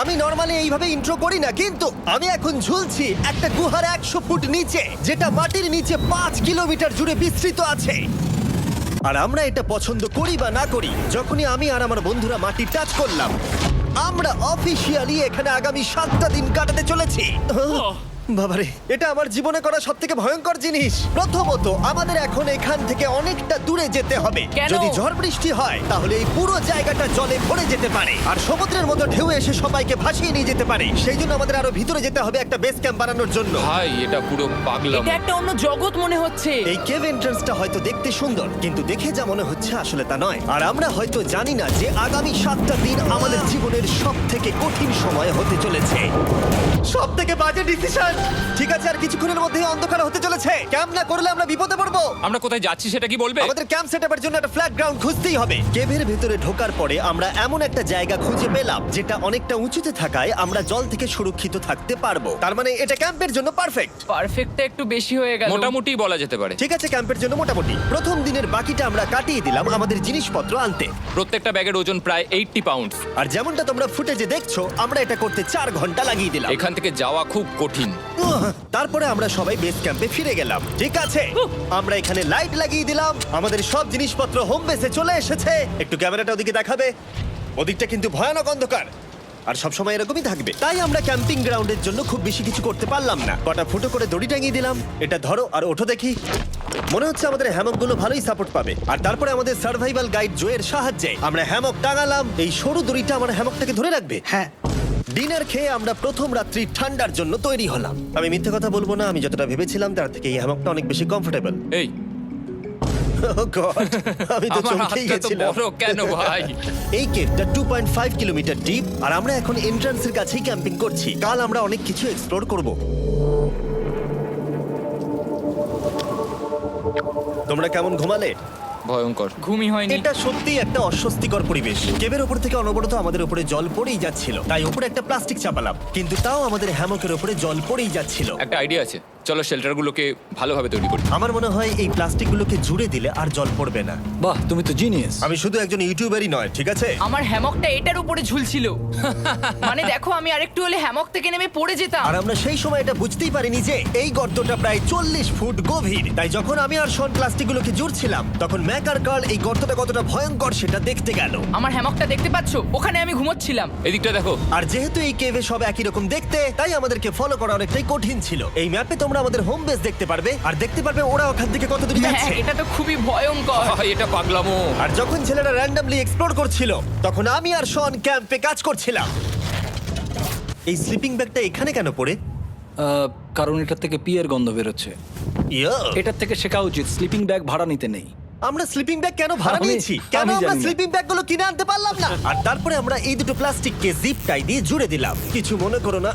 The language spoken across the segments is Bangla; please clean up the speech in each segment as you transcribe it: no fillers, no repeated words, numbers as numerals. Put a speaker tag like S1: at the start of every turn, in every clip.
S1: আমি নর্মালি এইভাবে ইন্ট্রো করি না, কিন্তু আমি এখন ঝুলছি একটা গুহার 100 ফুট নিচে, যেটা মাটির নিচে 5 কিলোমিটার জুড়ে বিস্তৃত আছে। আর আমরা এটা পছন্দ করি বা না করি, যখনই আমি আর আমার বন্ধুরা মাটি টাচ করলাম, আমরা অফিসিয়ালি এখানে আগামী 7টা দিন কাটাতে চলেছি। বাবারে, এটা আমার জীবনে করা সবথেকে ভয়ঙ্কর জিনিস। প্রথমত, আমাদের এখন এখান থেকে অনেকটা দূরে যেতে হবে।
S2: কেন?
S1: যদি ঝড় বৃষ্টি হয় তাহলে এই পুরো জায়গাটা জলে ভরে যেতে পারে, আর সমুদ্রের মতো ঢেউ এসে সবাইকে ভাসিয়ে নিয়ে যেতে পারে। সেই জন্য আমাদের আরো ভিতরে যেতে হবে একটা বেস ক্যাম্প বানানোর জন্য।
S3: ভাই এটা পুরো পাগলাম।
S2: এটা একটা অন্য জগৎ মনে হচ্ছে।
S1: এই কেভ এন্ট্রান্সটা হয়তো দেখতে সুন্দর, কিন্তু দেখে যা মনে হচ্ছে আসলে তা নয়। আর আমরা হয়তো জানি না যে আগামী 7টা দিন আমাদের জীবনের সব থেকে কঠিন সময় হতে চলেছে। সব থেকে বাজে ডিসিশন। ঠিক আছে, আর কিছুক্ষণের মধ্যেই অন্ধকার হতে চলেছে। ক্যাম্প না করলে আমরা বিপদে পড়বো।
S3: আমরা কোথায় যাচ্ছি সেটা কি বলবে?
S1: আমাদের ক্যাম্প সেটআপের জন্য একটা ফ্ল্যাট গ্রাউন্ড খুঁজতেই হবে। কেভের ভেতরে ঢোকার পরে আমরা এমন একটা জায়গা খুঁজে পেলাম যেটা অনেকটা উঁচুতে থাকায় আমরা জল থেকে সুরক্ষিত থাকতে পারবো। তার মানে এটা ক্যাম্পের জন্য পারফেক্ট।
S2: পারফেক্টটা একটু বেশি হয়ে গেল।
S3: মোটামুটি বলা যেতে পারে।
S1: ঠিক আছে, ক্যাম্পের জন্য মোটামুটি। প্রথম দিনের বাকিটা আমরা কাটিয়ে দিলাম আমাদের জিনিসপত্র আনতে।
S3: প্রত্যেকটা ব্যাগের ওজন প্রায় 80 পাউন্ড।
S1: আর যেমনটা তোমরা ফুটেজে দেখছো, আমরা এটা করতে 4 ঘন্টা লাগিয়ে দিলাম।
S3: এখান থেকে যাওয়া খুব কঠিন।
S1: তারপরে আমরা সবাই বেস ক্যাম্পে ফিরে গেলাম। ঠিক আছে, আমরা এখানে লাইট লাগিয়ে দিলাম। আমাদের সব জিনিসপত্র হোম বেসে চলে এসেছে। একটু ক্যামেরাটা ওদিকে দেখাবে? ওদিকটা কিন্তু ভয়ানক অন্ধকার, আর সবসময় এরকমই থাকবে। তাই আমরা ক্যাম্পিং গ্রাউন্ডের জন্য খুব বেশি কিছু করতে পারলাম না। কটা ফুটো করে দড়ি টাঙিয়ে দিলাম। এটা ধরো আর ওঠো দেখি। মনে হচ্ছে আমাদের হ্যামকগুলো ভালোই সাপোর্ট পাবে। আর তারপরে আমাদের সার্ভাইভাল গাইড জোয়ের সাহায্যে আমরা হ্যামক টাঙালাম। এই সরু দড়িটা আমার হ্যামকটাকে ধরে রাখবে।
S4: হ্যাঁ,
S1: ডিনার খেয়ে আমরা প্রথম রাত্রি ঠান্ডার জন্য তৈরি হলাম। আমি মিথ্যে কথা বলবো না, আমি যতটা ভেবেছিলাম তার থেকে এই হ্যামকটা অনেক বেশি কমফোর্টেবল।
S3: এই
S1: আমি তো
S3: আমার
S1: চমকেই
S3: হাতটা তো
S1: গেছিলাম।
S3: বড় কেন ভাই?
S1: এই কেভটা 2.5 কিলোমিটার ডিপ, আর আমরা এখন এন্ট্রান্সের কাছেই ক্যাম্পিং করছি। কাল আমরা অনেক কিছু এক্সপ্লোর করব। তোমরা কেমন ঘুমালে?
S3: ভয়ঙ্কর।
S2: ঘুমই হয়নি।
S1: এটা সত্যিই একটা অস্বস্তিকর পরিবেশ। কেবের উপর থেকে অনবরত আমাদের উপরে জল পড়েই যাচ্ছিল, তাই উপরে একটা প্লাস্টিক চাপালাম, কিন্তু তাও আমাদের হ্যামকের উপরে জল পড়েই যাচ্ছিল।
S3: একটা আইডিয়া আছে, চলো শেল্টারগুলোকে ভালোভাবে তৈরি করি।
S1: আমার মনে হয় এই প্লাস্টিকগুলোকে জুড়ে দিলে আর জল পড়বে না।
S4: বাহ, তুমি তো জিনিয়াস।
S1: আমি শুধু একজন ইউটিউবারই নয়, ঠিক আছে?
S2: আমার হ্যামকটা এটার উপরে ঝুলছিল। মানে দেখো, আমি আরেকটু হলে হ্যামক থেকে নেমে পড়ে যেতাম।
S1: আর আমরা সেই সময় এটা বুঝতেই পারিনি যে এই গর্তটা প্রায় 40 ফুট গভীর। তাই যখন আমি আর শন প্লাস্টিকগুলোকে জুড়ছিলাম, তখন ম্যাক আর কার্ল এই গর্তটা কতটা ভয়ঙ্কর সেটা দেখতে গেল।
S2: আমার হ্যামকটা দেখতে পাচ্ছো? ওখানে আমি ঘুমোচ্ছিলাম।
S3: এদিকটা দেখো।
S1: আর যেহেতু এই কেভে সব একই রকম দেখতে, তাই আমাদেরকে ফলো করা অনেকটাই কঠিন ছিল। এই ম্যাপে তোমরা আমাদের হোম বেস দেখতে পারবে, আর দেখতে পারবে ওরা ওখান থেকে কত দূর
S2: হ্যাঁ,
S1: যাচ্ছে।
S2: এটা তো খুবই ভয়ঙ্কর।
S3: ভাই এটা পাগলামো।
S1: আর যখন ছেলেরা র্যান্ডমলি এক্সপ্লোর করছিল, তখন আমি আর শন ক্যাম্পে কাজ করছিলাম। এই স্লিপিং ব্যাগটা এখানে কেন পড়ে?
S4: কারণ এটার থেকে পিয়ের গন্ধ বেরোচ্ছে।
S1: ইয়া,
S4: এটার থেকে শেখা উচিত স্লিপিং ব্যাগ ভাড়া নিতে নেই।
S1: আমরা স্লিপিং ব্যাগ কেন ভাড়া
S4: আমি-
S1: নিয়েছি? কেন
S4: আমি
S1: আমরা
S4: জানি না।
S1: স্লিপিং ব্যাগগুলো কিনে আনতে পারলাম না? আর তারপরে আমরা এই দুটো প্লাস্টিককে জিপ টাই দিয়ে জুড়ে দিলাম। কিছু মনে করো না,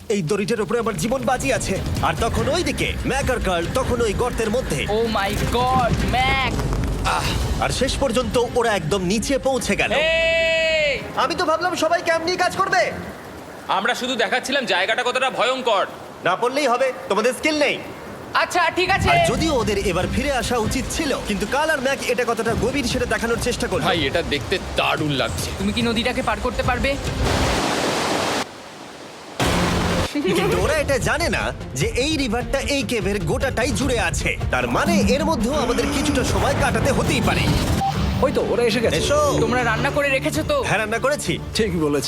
S1: এই দড়িটার উপরে আমার জীবন বাজি আছে। আর তখন ওইদিকে ম্যাক আর কার্ল তখন ওই গর্তের মধ্যে।
S2: ও মাই গড, ম্যাক!
S1: আর শেষ পর্যন্ত ওরা একদম নিচে পৌঁছে গেল।
S3: এই!
S1: আমি তো ভাবলাম সবাই ক্যাম্প নিয়ে কাজ করবে।
S3: আমরা শুধু দেখাচ্ছিলাম জায়গাটা কতটা ভয়ঙ্কর।
S1: না পড়লেই হবে, তোমাদের স্কিল নেই।
S2: আচ্ছা ঠিক আছে।
S1: আর যদিও ওদের এবার ফিরে আসা উচিত ছিল, কিন্তু কাল আর ম্যাক এটা কতটা গভীর সেটা দেখানোর চেষ্টা করলো।
S3: ভাই এটা দেখতে দারুণ লাগছে।
S2: তুমি কি নদীটাকে পার করতে পারবে?
S1: কিন্তু ওরা এটা জানে না যে এই রিভারটা এই কেভের গোটাটাই জুড়ে আছে। তার মানে এর মধ্যেও আমাদের কিছুটা সময় কাটাতে হতেই পারে।
S4: ওই তো ওরা এসে গেছে।
S1: এসো।
S2: তোমরা রান্না করে রেখেছো তো?
S1: হ্যাঁ, রান্না করেছি।
S4: ঠিক বলেছ।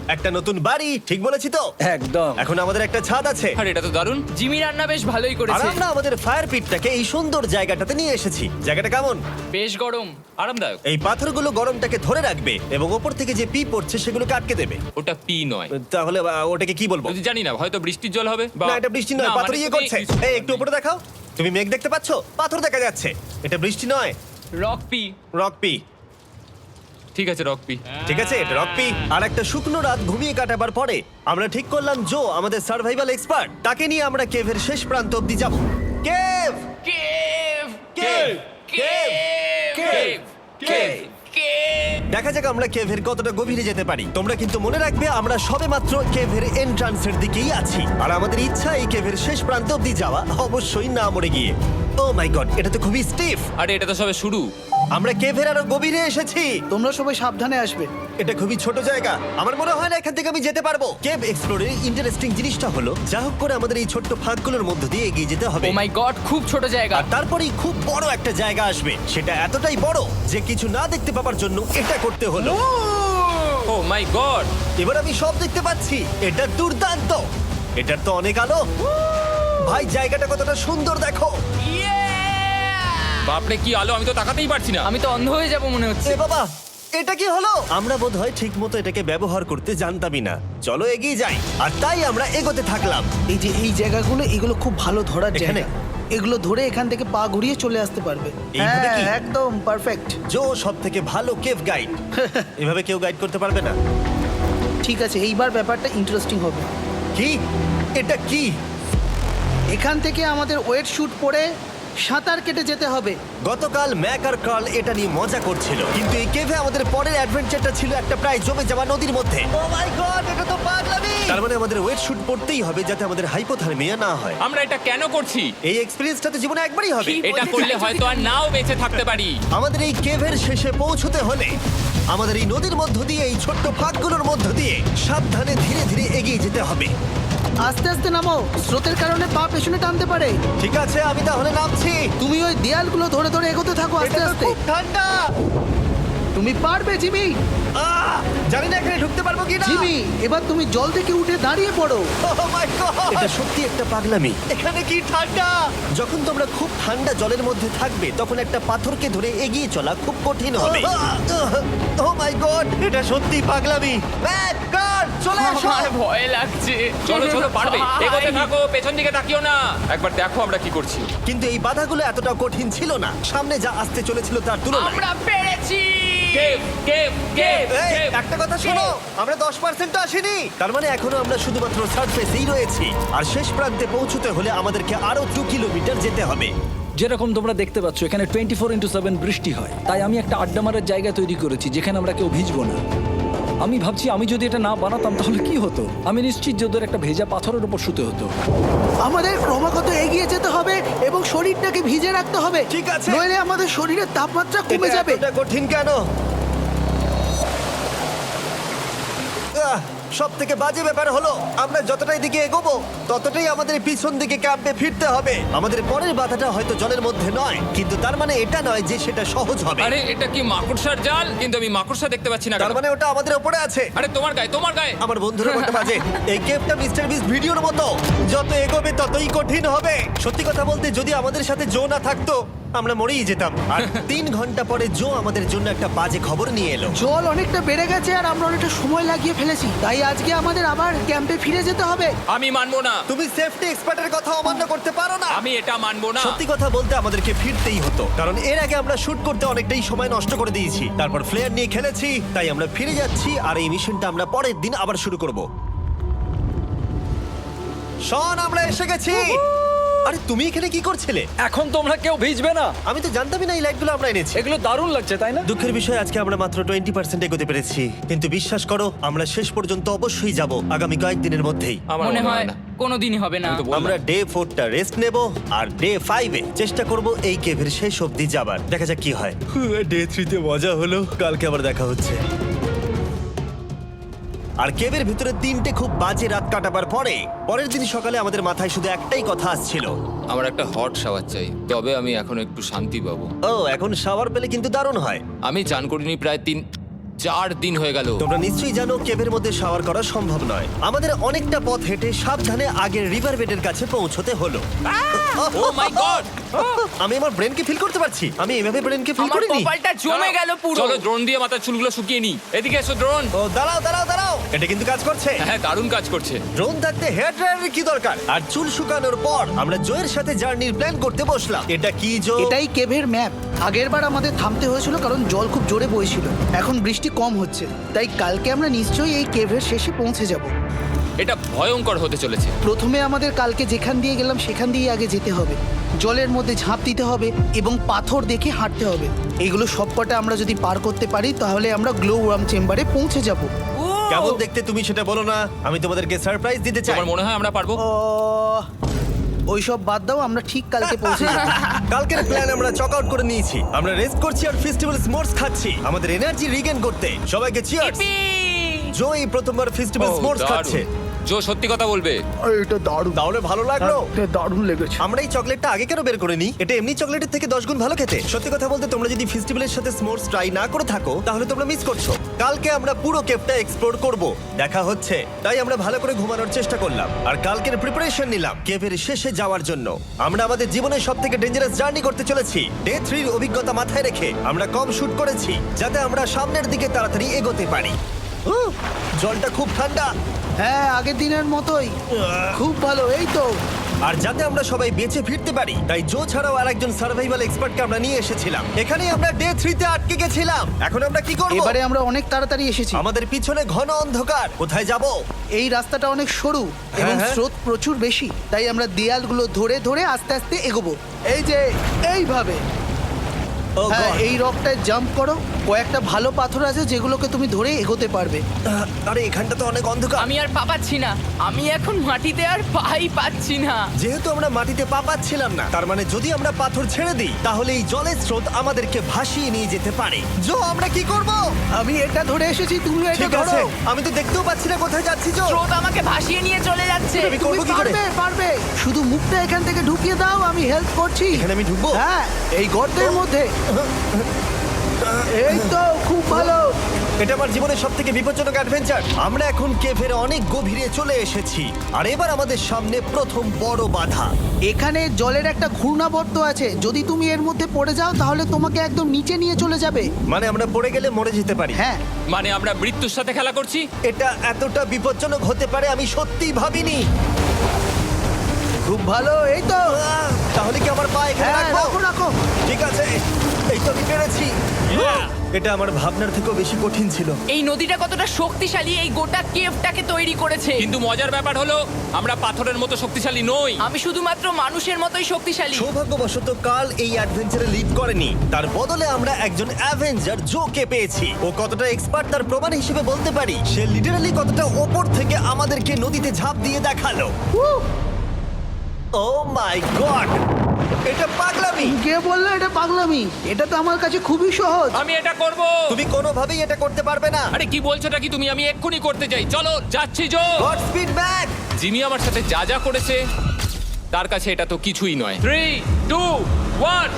S1: একটা নতুন বাড়ি, ঠিক বলেছি তো?
S4: একদম।
S1: এখন আমাদের একটা ছাদ আছে।
S3: আর এটা তো দারুণ।
S2: জিমি রান্না বেশ ভালোই
S1: আর
S2: করেছে।
S1: আমরা আমাদের ফায়ার পিটটাকে এই সুন্দর জায়গাটাতে নিয়ে এসেছি। জায়গাটা কেমন?
S2: বেশ গরম।
S3: আরামদায়ক।
S1: এই পাথরগুলো গরমটাকে ধরে রাখবে এবং ওপর থেকে যে পি পড়ছে সেগুলোকে আটকে দেবে।
S3: ওটা পি নয়।
S1: তাহলে ওটাকে কি বলবো?
S3: যদি জানি না, হয়তো বৃষ্টির জল হবে বা
S1: না, এটা বৃষ্টি নয়,
S3: না,
S1: পাথর
S3: মানে
S1: ইয়ে
S3: তুমি-
S1: করছে। এই একটু উপরে দেখাও। তুমি মেঘ দেখতে পাচ্ছো? পাথর দেখা যাচ্ছে। এটা বৃষ্টি নয়,
S2: রক পি।
S1: Rock P.
S3: ঠিক আছে, রক পি।
S1: ঠিক আছে, এটা রক পি। আর একটা শুকনো রাত ঘুমিয়ে কাটাবার পরে আমরা ঠিক করলাম জো আমাদের সার্ভাইভাল এক্সপার্ট, তাকে নিয়ে আমরা কেভের শেষ প্রান্ত অব্দি যাব। Cave,
S2: cave!
S1: Cave, cave,
S2: cave!
S1: Cave.
S2: Cave!
S1: দেখা যাক আমরা কেভের কতটা গভীরে যেতে পারি। তোমরা কিন্তু মনে রাখবে আমরা সবেমাত্র কেভের এন্ট্রান্সের দিকেই আছি, আর আমাদের ইচ্ছা এই কেভের শেষ প্রান্ত অব্দি যাওয়া, অবশ্যই না মরে গিয়ে। ও মাই গড, এটা তো খুবই স্টিফ।
S3: আরে এটা তো সবে শুরু।
S1: আমরা কেভের আরো গভীরে এসেছি।
S5: তোমরা সবাই সাবধানে আসবে।
S1: এটা খুবই ছোট জায়গা, আমার মনে হয় না এখান থেকে আমি যেতে পারবো। কেভ এক্সপ্লোরের ইন্টারেস্টিং জিনিসটা হলো যা হোক করে আমাদের এই ছোট্ট ফাঁকগুলোর মধ্য দিয়ে এগিয়ে যেতে হবে,
S2: ও মাই গড, খুব ছোট জায়গা।
S1: আর তারপরেই খুব বড় একটা জায়গা আসবে, সেটা এতটাই বড় যে কিছু না দেখতে পাওয়ার জন্য এটা করতে হলো।
S3: ও মাই গড!
S1: এবার আমি সব দেখতে পাচ্ছি, এটা দুর্দান্ত। এটার তো অনেক আলো। ভাই জায়গাটা কতটা সুন্দর দেখো।
S3: বাপরে কি আলো, আমি তো তাকাতেই পারছি না।
S2: আমি তো অন্ধ হয়ে যাব মনে হচ্ছে।
S1: এ বাবা, এটা কি হলো? আমরা বোধহয় ঠিক মতো এটাকে ব্যবহার করতে জানতামই না। চলো এগিয়ে যাই। আর তাই আমরা এগোতে থাকলাম।
S5: এই যে এই জায়গাগুলো, এগুলো খুব ভালো ধরার
S1: এখানে?
S5: জায়গা। এগুলো ধরে এখান থেকে পা ঘুরিয়ে চলে আসতে পারবে।
S1: এইভাবে কি?
S5: হ্যাঁ, একদম পারফেক্ট।
S1: জো সব থেকে ভালো কেভ গাইড। এভাবে কেউ গাইড করতে পারবে না।
S5: ঠিক আছে, এইবার ব্যাপারটা ইন্টারেস্টিং হবে।
S1: কি? এটা কি?
S5: এখান থেকে আমাদের ওয়েট শুট পরে সাঁতার কেটে যেতে হবে।
S1: গতকাল ম্যাক আর কার্ল এটা নিয়ে মজা করছিল, কিন্তু এই কেভে আমাদের পরের অ্যাডভেঞ্চারটা ছিল একটা প্রায় জমে যাওয়া নদীর মধ্যে। ও মাই গড, এটা তো পাগলামি! তার মানে আমাদের ওয়েট শুট পড়তেই হবে যাতে আমাদের হাইপোথার্মিয়া না হয়।
S3: আমরা এটা কেন করছি?
S1: এই এক্সপেরিয়েন্সটা তো জীবনে একবারই হবে।
S3: এটা করলে হয়তো আর নাও বেঁচে থাকতে পারি।
S1: আমাদের এই কেভের শেষে পৌঁছতে হলে আমাদের এই নদীর মধ্য দিয়ে, এই ছোট্ট ফাঁকগুলোর মধ্য দিয়ে সাবধানে ধীরে ধীরে এগিয়ে যেতে হবে।
S5: আস্তে আস্তে নামো, স্রোতের কারণে পা পেছনে টানতে পারে।
S1: ঠিক আছে, আমি তাহলে নামছি।
S5: তুমি ওই দেয়ালগুলো ধরে ধরে এগোতে থাকো আস্তে
S1: এটা তো
S5: আস্তে।
S1: খুব ঠান্ডা।
S5: তুমি পারবে জিমি।
S1: জানি না এখানে ঢুকতে পারবো কি না।
S5: জিমি, এবার তুমি জল থেকে উঠে দাঁড়িয়ে পড়ো।
S1: এটা সত্যি একটা পাগলামি। এখানে কি ঠান্ডা! যখন তোমরা খুব ঠান্ডা জলের মধ্যে থাকবে তখন একটা পাথরকে ধরে এগিয়ে চলা খুব কঠিন হবে। ও মাই গড, এটা সত্যি পাগলামি। ম্যাক, কার্ল, চলে এসো।
S2: আমার ভয় লাগছে।
S3: চলো চলো, পারবে।
S2: ভাই।
S3: এগোতে থাকো, পেছন দিকে তাকিও না। একবার দেখো আমরা কি করছি।
S1: কিন্তু এই বাধাগুলো এতটা কঠিন ছিল না সামনে যা আসতে চলেছিল তার তুলনায়।
S2: আমরা পেরেছি।
S3: কেভ কেভ কেভ
S1: এই,
S3: কেভ।
S1: একটা কথা শোনো, আমরা 10% আসিনি। তার মানে এখনো আমরা শুধুমাত্র সার্ফেসেই রয়েছি, আর শেষ প্রান্তে পৌঁছতে হলে আমাদেরকে আরো 2 কিলোমিটার যেতে হবে।
S4: যেরকম তোমরা দেখতে পাচ্ছ এখানে 24/7 বৃষ্টি হয়, তাই আমি একটা আড্ডা মারার জায়গা তৈরি করেছি যেখানে আমরা কেউ ভিজবো না। আমি ভাবছি আমি যদি এটা না বানাতাম তাহলে কি হতো। আমি নিশ্চিত যে ওদের একটা ভেজা পাথরের উপর শুতে হতো।
S5: আমাদের ক্রমাগত এগিয়ে যেতে হবে এবং শরীরটাকে ভিজে রাখতে হবে।
S1: ঠিক আছে।
S5: নইলে আমাদের শরীরের তাপমাত্রা কমে
S1: এটা
S5: যাবে।
S1: এতটা কঠিন কেন? সব থেকে বাজে ব্যাপার হলো আমরা যতটাই দিকে এগোবো ততটাই আমাদের পিছন দিকে ক্যাম্পে ফিরতে হবে। আমাদের পরের বাধাটা হয়তো জলের মধ্যে নয়, কিন্তু তার মানে এটা নয় যে সেটা সহজ হবে।
S3: আরে এটা কি মাকড়সার জাল? কিন্তু আমি মাকড়সা দেখতে পাচ্ছি না কেন?
S1: তার মানে ওটা আমাদের উপরে আছে।
S3: আরে তোমার গায়ে, তোমার গায়ে।
S1: আমার বন্ধুরা বলতে বাজে। এই গেমটা মিস্টার বিস ভিডিওর মতো, যত এগোবে ততই কঠিন হবে। সত্যি কথা বলতে যদি আমাদের সাথে জো না থাকতো আমরা মরেই যেতাম। আর 3 ঘন্টা পরে জো আমাদের জন্য একটা বাজে খবর নিয়ে এলো।
S5: জল অনেকটা বেড়ে গেছে আর আমরা অনেকটা সময় লাগিয়ে ফেলেছি, তাই আজকে আমাদের আবার ক্যাম্পে ফিরে যেতে হবে।
S3: আমি মানবো না।
S1: তুমি সেফটি এক্সপার্টের কথা অমান্য করতে পারো না।
S3: আমি এটা মানবো না।
S1: সত্যি কথা বলতে আমাদেরকে ফিরতেই হতো, কারণ এর আগে আমরা শুট করতে অনেকটাই সময় নষ্ট করে দিয়েছি। তারপর ফ্লেয়ার নিয়ে খেলেছি, তাই আমরা ফিরে যাচ্ছি আর এই মিশনটা আমরা পরের দিন আবার শুরু করব। শন, আমরা এসে গেছি। আরে তুমি এখানে কি করছিলে?
S4: এখন তোমরা কেউ ভিজবে না।
S1: আমি তো জানতামই না এই লাইটগুলো আমরা এনেছি।
S4: এগুলো দারুণ লাগছে তাই না?
S1: দুঃখের বিষয় আজকে আমরা মাত্র 20% এগোতে পেরেছি, কিন্তু বিশ্বাস করো আমরা শেষ পর্যন্ত অবশ্যই যাব আগামী কয়েকদিনের মধ্যেই।
S3: আমার
S2: মনে হয়
S3: না।
S2: কোনোদিনই হবে না।
S3: আমি তো বললাম।
S1: আমরা ডে 4টা রেস্ট নেব আর ডে 5-এ চেষ্টা করব এই কেভের শেষ অবধি যাবার। দেখা যাক কি হয়। ডে 3-তে মজা হলো, কালকে আবার দেখা হচ্ছে। আর কেভের ভিতরে 3টে খুব বাজে রাত কাটাবার পরে পরের দিন সকালে আমাদের মাথায় শুধু একটাই কথা আসছিল।
S3: আমার একটা হট শাওয়ার চাই, তবে আমি এখন একটু শান্তি পাবো।
S1: ও, এখন শাওয়ার পেলে কিন্তু দারুণ হয়।
S3: আমি চান করিনি প্রায় 3-4 দিন হয়ে গেল।
S1: তোমরা নিশ্চয়ই জানো কেভের মধ্যে শাওয়ার করা সম্ভব নয়। আমাদের অনেকটা পথ হেঁটে সাবধানে আগের রিভার বেডের কাছে পৌঁছতে হলো।
S3: ও মাই গড!
S1: আমি আমার ব্রেনকে ফিল করতে পারছি। আমি এভাবে ব্রেনকে ফিল
S2: আমার
S1: করিনি।
S2: কপালটা জমে গেল পুরো।
S3: চলো ড্রোন দিয়ে মাথার চুলগুলো শুকিয়ে নি। এদিকে এসো ড্রোন।
S1: ও দাঁড়াও দাঁড়াও দাঁড়াও, এটা কিন্তু কাজ করছে।
S3: হ্যাঁ, দারুণ কাজ করছে।
S1: ড্রোন থাকতে হেয়ার ড্রায়ারের কি দরকার? আর চুল শুকানোর পর আমরা জয়ের সাথে জার্নির প্ল্যান করতে বসলাম। এটা কি জো?
S5: এটাই কেভের ম্যাপ। আগেরবার আমাদের থামতে হয়েছিল কারণ জল খুব জোরে বইছিল। এখন বৃষ্টি কম হচ্ছে, তাই কালকে আমরা নিশ্চয়ই এই কেভের শেষে পৌঁছে যাব।
S3: এটা ভয়ঙ্কর হতে চলেছে।
S5: প্রথমে আমাদের কালকে যেখান দিয়ে গেলাম সেখান দিয়ে আগে যেতে হবে। জলের মধ্যে ঝাঁপ দিতে হবে এবং পাথর দেখে হাঁটতে হবে। এগুলো সবকটা আমরা যদি পার করতে পারি তাহলে আমরা গ্লো ওয়ার্ম চেম্বারে পৌঁছে যাব।
S1: কেমন দেখতে তুমি সেটা বলো না, আমি তোমাদেরকে সারপ্রাইজ দিতে চাই।
S3: তোমার মনে হয় আমরা পারবো?
S5: ওইসব বাদ দাও, আমরা ঠিক কালকে পৌঁছে যাবো।
S1: কালকের প্ল্যান আমরা চক আউট করে নিয়েছি। আমরা রেস্ট করছি আর ফেস্টিভ্যাল স্মোর্টস খাচ্ছি আমাদের এনার্জি রিগেন করতে। সবাইকে চিয়ার্স।
S2: Yippee!
S1: জো এই প্রথমবার ফেস্টিভ্যাল স্মোর্টস খাচ্ছে।
S3: জো সত্যি কথা বলবে।
S5: এটা দারুণ,
S1: তাহলে ভালো লাগলো?
S5: এটা দারুণ লেগেছে।
S1: আমরা এই চকলেটটা আগে কেন বের করে নিই? এটা এমনি চকলেটের থেকে 10 গুণ ভালো খেতে। সত্যি কথা বলতে তোমরা যদি ফেস্টিভ্যালের সাথে স্মোর্টস ট্রাই না করে থাকো তাহলে তোমরা মিস করছো। কালকে আমরা পুরো কেভটা এক্সপ্লোর করব, দেখা হচ্ছে। তাই আমরা ভালো করে ঘুমানোর চেষ্টা করলাম আর কালকের প্রিপারেশন নিলাম কেভের শেষে যাওয়ার জন্য। আমরা আমাদের জীবনের সবথেকে ডেঞ্জারাস জার্নি করতে চলেছি। ডে 3 এর অভিজ্ঞতা মাথায় রেখে আমরা কম শুট করেছি যাতে আমরা সামনের দিকে তাড়াতাড়ি এগোতে পারি। জলটা খুব ঠান্ডা
S5: হ্যাঁ, আগের দিনের মতোই খুব ভালো। এই তো
S1: আর যাতে আমরা সবাই বেঁচে ফিরতে পারি তাই জো ছাড়াও আরেকজন সার্ভাইভাল এক্সপার্টকে আমরা নিয়ে এসেছিলাম। এখানেই আমরা ডে 3 তে আটকে গেছিলাম। এখন আমরা কি করব?
S5: এবারে আমরা অনেক তাড়াতাড়ি এসেছি।
S1: আমাদের পিছনে ঘন অন্ধকার। কোথায় যাব?
S5: এই রাস্তাটা অনেক সরু এবং
S1: হ্যাঁ।
S5: স্রোত প্রচুর বেশি, তাই আমরা দেয়ালগুলো ধরে ধরে আস্তে আস্তে এগোবো। এই যে এইভাবে।
S1: ও
S5: হ্যাঁ,
S1: God!
S5: এই রকটায় জাম্প করো। কয়েকটা ভালো পাথর আছে যেগুলোকে তুমি ধরে এগোতে পারবে।
S1: আরে এখানটা তো অনেক অন্ধকার।
S2: আমি আর পা পাচ্ছি না, আমি এখন মাটিতে আর পাই পাচ্ছি না।
S1: যেহেতু আমরা মাটিতে পা পাচ্ছিলাম না, তার মানে যদি আমরা পাথর ছেড়ে দিই তাহলে এই জলের স্রোত আমাদেরকে ভাসিয়ে নিয়ে যেতে পারে। জো, আমরা কি করব?
S5: আমি এটা ধরে এসেছি, তুমি এটা
S1: ঠিক
S5: ধরো।
S1: আছে, আমি তো দেখতেও পাচ্ছি না কোথায় যাচ্ছি। জো,
S2: স্রোত আমাকে ভাসিয়ে নিয়ে চলে যাচ্ছে।
S1: আমি
S5: তুমি
S1: করবো কি করে?
S5: পারবে, পারবে। শুধু মুখটা এখান থেকে ঢুকিয়ে দাও, আমি হেল্প করছি।
S1: এখানে আমি ঢুকবো?
S5: হ্যাঁ, এই গর্তের মধ্যে। এই তো, খুব ভালো।
S1: এটা আমার জীবনের সবথেকে বিপজ্জনক অ্যাডভেঞ্চার। আমরা এখন কেভের অনেক গভীরে চলে এসেছি আর এবার আমাদের সামনে প্রথম বড় বাধা।
S5: এখানে জলের একটা ঘূর্ণাবর্ত আছে, যদি তুমি এর মধ্যে পড়ে যাও তাহলে তোমাকে একদম নিচে নিয়ে চলে যাবে।
S1: মানে আমরা পড়ে গেলে মরে যেতে পারি।
S5: হ্যাঁ,
S3: মানে আমরা মৃত্যুর সাথে খেলা করছি।
S1: এটা এতটা বিপজ্জনক হতে পারে আমি সত্যিই ভাবিনি।
S5: খুব ভালো। এই তো।
S1: তাহলে কি আমার পা এখানে
S5: হ্যাঁ,
S1: রাখবো?
S5: রাখো রাখো।
S1: ঠিক আছে, এই তো আমি পেরেছি। এটা আমার ভাবনার থেকেও বেশি কঠিন ছিল।
S2: এই নদীটা কতটা শক্তিশালী এই গোটা কেভটাকে তৈরি করেছে।
S3: কিন্তু মজার ব্যাপার হলো আমরা পাথরের মতো শক্তিশালী নই।
S2: আমি শুধুমাত্র মানুষের মতোই শক্তিশালী।
S1: সৌভাগ্যবশত কাল এই অ্যাডভেঞ্চারে লিড করেনি, তার বদলে আমরা একজন অ্যাভেঞ্জার জোকে পেয়েছি। ও কতটা এক্সপার্ট তার প্রমাণ হিসেবে বলতে পারি। সে লিটারালি কতটা ওপর থেকে আমাদেরকে নদীতে ঝাঁপ দিয়ে দেখালো। ও মাই গড, এটা পাগলামি।
S5: কে বললো এটা পাগলামি? এটা তো আমার কাছে খুবই সহজ।
S3: আমি এটা করব।
S1: তুমি কোনোভাবেই এটা করতে পারবে না।
S3: আরে কি বলছোটা কি তুমি? আমি এক্ষুনি করতে চাই। চলো যাচ্ছি Joe.
S1: Godspeed back.
S3: Jimmy আমার সাথে যা যা করেছে তার কাছে এটা তো কিছুই নয়। 3, 2, 1।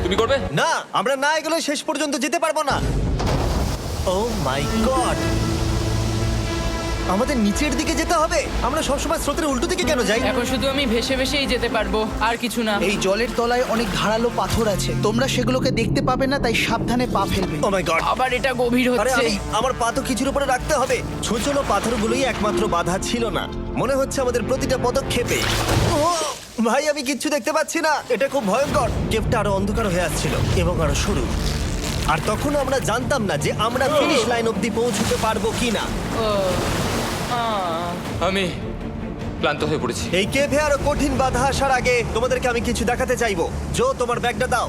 S3: তুমি করবে?
S1: না, আমরা না এগুলো শেষ পর্যন্ত যেতে পারবো না। ও মাই গড, আমাদের নিচের দিকে যেতে হবে। আমরা সবসময় স্রোতের উল্টো দিকে কেন যাই?
S2: এখন শুধু আমি ভেসে ভেসেই যেতে পারবো, আর কিছু না।
S5: এই জলের তলায় অনেক ধারালো পাথর আছে, তোমরা সেগুলোকে দেখতে পাবে না, তাই সাবধানে পা ফেলবে।
S1: ও মাই গড,
S2: আবার এটা গভীর
S1: আরে
S2: হচ্ছে।
S1: আমার পা তো কিছুর উপরে রাখতে হবে। ছোট ছোট পাথরগুলোই একমাত্র বাধা ছিল না, মনে হচ্ছে আমাদের প্রতিটা পদক্ষেপে। ও ভাই, আমি কিচ্ছু দেখতে পাচ্ছি না। এটা খুব ভয়ঙ্কর। কেভটা আরো অন্ধকার হয়ে আসছিল এবং আরো সরু। আর তখন আমরা জানতাম না যে আমরা ফিনিশ লাইন অবধি পৌঁছতে পারবো কিনা।
S3: আমি ক্লান্ত হয়ে পড়েছি।
S1: এই কেভে আরো কঠিন বাধা আসার আগে তোমাদেরকে আমি কিছু দেখাতে চাইবো। জো, তোমার ব্যাগটা দাও।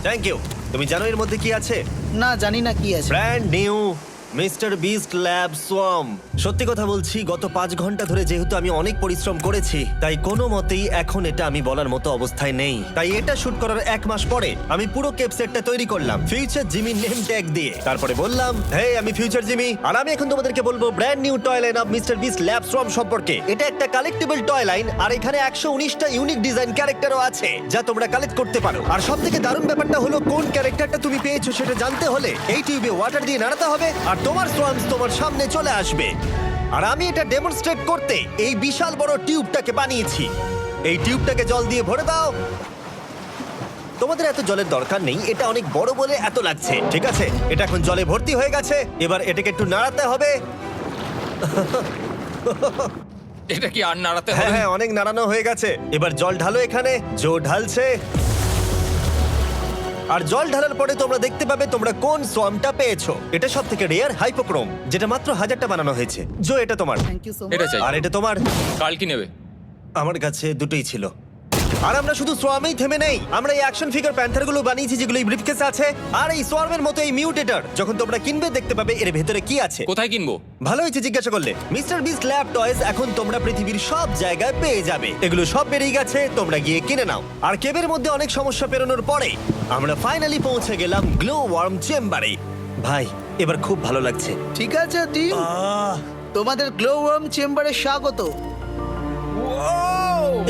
S1: Thank you. তুমি জানো এর মধ্যে কি আছে?
S5: না, জানি না কি আছে।
S1: Brand new mister beast lab swamp. সত্যি কথা বলছি, গত 5 ঘন্টা ধরে যেহেতু আমি অনেক পরিশ্রম করেছি, তাই কোনো মতেই এখন এটা আমি বলার মতো অবস্থায় নেই। তাই এটা শুট করার 1 মাস পরে আমি পুরো কেপ সেটটা তৈরি করলাম ফিউচার জিমি নেম ট্যাগ দিয়ে। তারপরে বললাম, হে, আমি ফিউচার জিমি, আর আমি এখন তোমাদেরকে বলবো brand new toy line of mister beast lab swamp সম্পর্কে। এটা একটা কালেক্টিবল টয় লাইন, আর এখানে 119টা ইউনিক ডিজাইন ক্যারেক্টারও আছে যা তোমরা কালেক্ট করতে পারো। আর সবথেকে দারুণ ব্যাপারটা হলো, কোন ক্যারেক্টারটা তুমি পেয়েছো সেটা জানতে হলে এই টিউবে ওয়াটার দিয়ে নাড়াতে হবে আর তোমার সোয়ামস তোমার সামনে চলে আসবে। আর আমি এটা ডেমনস্ট্রেট করতে এই বিশাল বড় টিউবটাকে বানিয়েছি। এই টিউবটাকে জল দিয়ে ভরে দাও। তোমাদের এত জলের দরকার নেই, এটা অনেক বড় বলে এত লাগছে। ঠিক আছে, এটা এখন জলে ভর্তি হয়ে গেছে। এবার এটাকে একটু নাড়াতে হবে।
S3: এটা কি আর নাড়াতে
S1: হ্যাঁ
S3: হবে?
S1: হ্যাঁ, অনেক নাড়ানো হয়ে গেছে। এবার জল ঢালো এখানে। জো ঢালছে। আর জল ঢালার পরে তোমরা দেখতে পাবে তোমরা কোন সোয়ামটা পেয়েছো। এটা সবথেকে রেয়ার হাইপোক্রোম, যেটা মাত্র 1000টা বানানো হয়েছে। জো, এটা তোমার।
S5: Thank you so much.
S3: এটা চাই।
S1: আর এটা তোমার।
S3: কাল কি নেবে?
S1: আমার কাছে দুটোই ছিল। আর আমরা শুধু সোয়ামেই থেমে নেই, আমরা এই অ্যাকশন ফিগার প্যান্থার গুলো বানিয়েছি যেগুলো এই ব্রিফকেসে আছে। আর এই সোয়ার্মের মতো এই মিউটেটর যখন তোমরা কিনবে দেখতে পাবে এর ভেতরে কি আছে।
S3: কোথায় কিনবো?
S1: ভালো হয়েছে জিজ্ঞাসা করলে। মিস্টার বিস্ট ল্যাব টয়েস এখন তোমরা পৃথিবীর সব জায়গায় পেয়ে যাবে। এগুলো সব বেরিয়ে গেছে, তোমরা গিয়ে কিনে নাও। আর কেবের মধ্যে অনেক সমস্যা পেরোনোর পরে আমরা ফাইনালি পৌঁছে গেলাম গ্লো ওয়ার্ম চেম্বারে। ভাই এবার খুব ভালো লাগছে।
S5: ঠিক আছে টিম, তোমাদের গ্লো ওয়ার্ম চেম্বারে স্বাগত।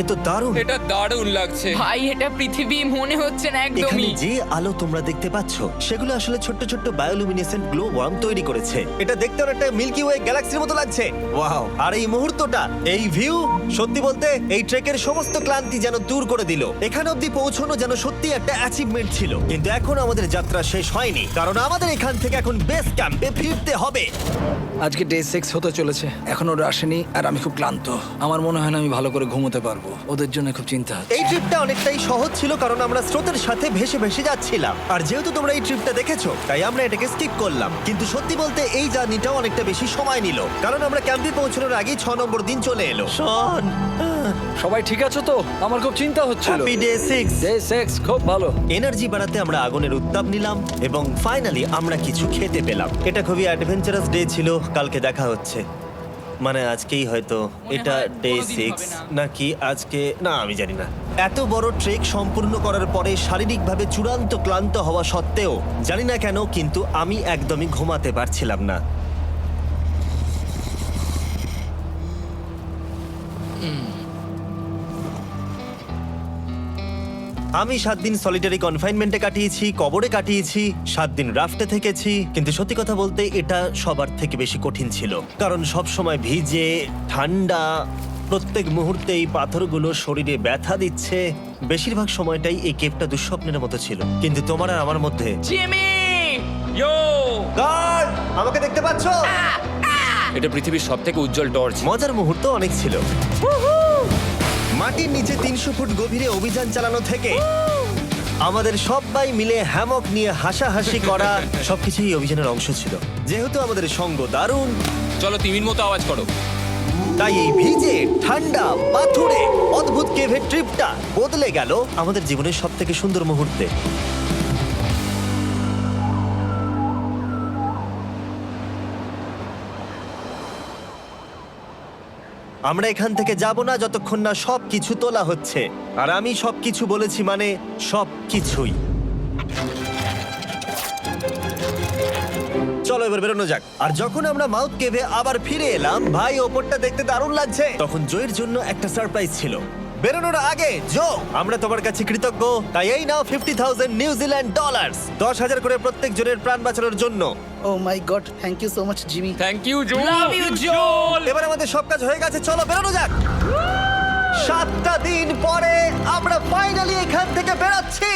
S1: এ তো দারুণ।
S3: এটা দারুণ লাগছে।
S2: ভাই এটা পৃথিবী মনে হচ্ছে না
S1: এখানে
S2: একদমই।
S1: যে আলো তোমরা দেখতে পাচ্ছ সেগুলো আসলে ছোট্ট ছোট্ট বায়োলুমিনেসেন্ট গ্লো ওয়ার্ম তৈরি করেছে। এটা দেখতে অনেকটা মিল্কি ওয়ে গ্যালাক্সির মতো লাগছে। ওয়াও! আর এই মুহূর্তটা, এই ভিউ, সত্যি বলতে এই ট্রেকের সমস্ত ক্লান্তি যেন দূর করে দিল। এখানে অবধি পৌঁছানো যেন সত্যি একটা অ্যাচিভমেন্ট ছিল। কিন্তু এখন আমাদের যাত্রা শেষ হয়নি, কারণ আমাদের এখান থেকে এখন বেস ক্যাম্পে ফিরতে হবে।
S4: আজকে ডে 6 হতে চলেছে, এখনো ওরা আসেনি আর আমি খুব ক্লান্ত। আমার মনে হয় না আমি ভালো করে ঘুমোতে পারবো, ওদের জন্য খুব চিন্তা হচ্ছে।
S1: এই ট্রিপটা অনেকটাই সহজ ছিল কারণ আমরা স্রোতের সাথে ভেসে ভেসে যাচ্ছিলাম। আর যেহেতু তোমরা এই ট্রিপটা দেখেছো তাই আমরা এটাকে স্কিপ করলাম। কিন্তু সত্যি বলতে এই জার্নিটাও অনেকটা বেশি সময় নিল, কারণ আমরা ক্যাম্পে পৌঁছানোর আগেই 6 নম্বর দিন চলে এলো। শন,
S4: সবাই ঠিক আছে তো? আমার খুব চিন্তা হচ্ছিল।
S1: Happy day 6।
S4: ডে 6 খুব ভালো।
S1: এনার্জি বাড়াতে আমরা আগুনের উত্তাপ নিলাম এবং ফাইনালি আমরা কিছু খেতে পেলাম। এটা খুবই অ্যাডভেঞ্চারাস ডে ছিল। কালকে দেখা হচ্ছে, মানে আজকেই হয়তো। এটা
S2: হয়
S1: ডে
S2: কোনোদিন
S1: 6
S2: হবে না।
S1: নাকি আজকে, না আমি জানি না। এত বড় ট্রেক সম্পূর্ণ করার পরে শারীরিকভাবে চূড়ান্ত ক্লান্ত হওয়া সত্ত্বেও জানি না কেন কিন্তু আমি একদমই ঘুমাতে পারছিলাম না। আমি 7 দিন সলিটারি কনফাইনমেন্টে কাটিয়েছি, কবরে কাটিয়েছি, 7 দিন রাফটে থেকেছি। কিন্তু সত্যি কথা বলতে এটা সবার থেকে বেশি কঠিন ছিল, কারণ সব সময় ভিজে, ঠান্ডা, প্রত্যেক মুহূর্তে এই পাথরগুলো শরীরে ব্যথা দিচ্ছে। বেশিরভাগ সময়টাই এই কেভটা দুঃস্বপ্নের মতো ছিল। কিন্তু তোমার আর আমার মধ্যে
S2: জিমি!
S3: ইয়ো!
S1: গার্ড, আমাকে দেখতে পাচ্ছ?
S3: এটা পৃথিবীর সবথেকে উজ্জ্বল টর্চ।
S1: মজার মুহূর্ত অনেক ছিল। মাটির নিচে 300 ফুট গভীরে অভিযান চালানো থেকে আমাদের সবাই মিলে হ্যামক নিয়ে হাসাহাসি করা সবকিছুই এই অভিযানের অংশ ছিল। যেহেতু আমাদের সঙ্গ দারুণ,
S3: চলো তিমির মতো আওয়াজ করো।
S1: তাই এই ভিজে, ঠান্ডা, পাথুরে অদ্ভুত কেভের ট্রিপটা বদলে গেল আমাদের জীবনের সব থেকে সুন্দর মুহূর্তে। আমরা এখান থেকে যাব না যতক্ষণ না সবকিছু তোলা হচ্ছে। আর আমি সবকিছু বলেছি মানে সবকিছুই। চলো এবার বেরোনো যাক। আর যখন আমরা মাউথ কেভে আবার ফিরে এলাম, ভাই ওপরটা দেখতে দারুণ লাগছে। তখন জয়ের জন্য একটা সারপ্রাইজ ছিল। বেরোনোর আগে জো, আমরা তোমার কাছে কৃতজ্ঞ। তাই এই নাও 50,000 নিউজিল্যান্ড ডলার, 10,000 করে প্রত্যেক জনের প্রাণ বাঁচানোর জন্য।
S5: Oh my God, thank you so much Jimmy.
S3: Thank you Joel.
S2: Love you Joel!
S1: এবার আমাদের সব কাজ হয়ে গেছে, চলো বেরোনো যাক। 7টা দিন পরে আমরা ফাইনালি এখান থেকে বেরোচ্ছি।